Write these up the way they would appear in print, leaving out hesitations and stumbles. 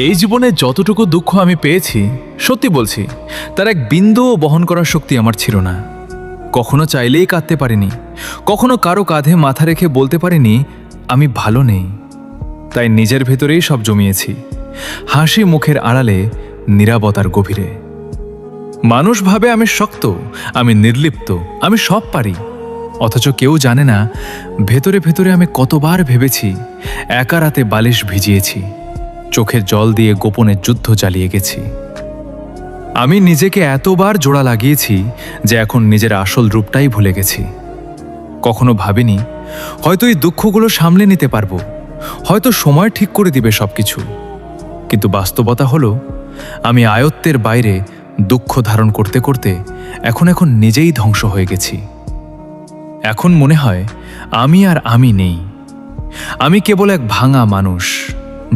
এই জীবনে যতটুকু দুঃখ আমি পেয়েছি, সত্যি বলছি, তার এক বিন্দুও বহন করার শক্তি আমার ছিল না। কখনো চাইলেই কাঁদতে পারিনি, কখনো কারো কাঁধে মাথা রেখে বলতে পারিনি আমি ভালো নেই। তাই নিজের ভেতরেই সব জমিয়েছি, হাসি মুখের আড়ালে, নীরবতার গভীরে। মানুষ ভাবে আমি শক্ত, আমি নির্লিপ্ত, আমি সব পারি। অথচ কেউ জানে না ভেতরে ভেতরে আমি কতবার ভেবেছি, একা রাতে বালিশ ভিজিয়েছি, চোখের জল দিয়ে গোপনে যুদ্ধ চালিয়ে গেছি। আমি নিজেকে এতবার জোড়া লাগিয়েছি যে এখন নিজের আসল রূপটাই ভুলে গেছি। কখনো ভাবিনি হয়তো এই দুঃখগুলো সামলে নিতে পারবো, হয়তো সময় ঠিক করে দিবে সবকিছু। কিন্তু বাস্তবতা হলো আমি আয়ত্তের বাইরে দুঃখ ধারণ করতে করতে এখন নিজেই ধ্বংস হয়ে গেছি। এখন মনে হয় আমি নেই। আমি কেবল এক ভাঙা মানুষ,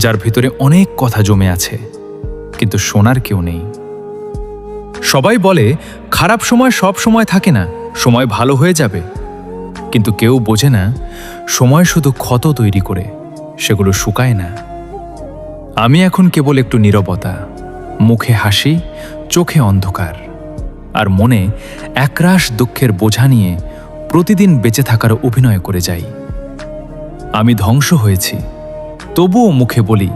যার ভিতরে অনেক কথা জমে আছে, কিন্তু শোনার কেউ নেই। সবাই বলে খারাপ সময় সব সময় থাকে না, সময় ভালো হয়ে যাবে। কিন্তু কেউ বোঝে না সময় শুধু ক্ষত তৈরি করে, সেগুলো শুকায় না। আমি এখন কেবল একটু নীরবতা, মুখে হাসি, চোখে অন্ধকার, আর মনে একরাশ দুঃখের বোঝা নিয়ে প্রতিদিন বেঁচে থাকার অভিনয় করে যাই। আমি ধ্বংস হয়েছি, তবুও মুখে বলি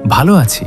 ভালো আছি।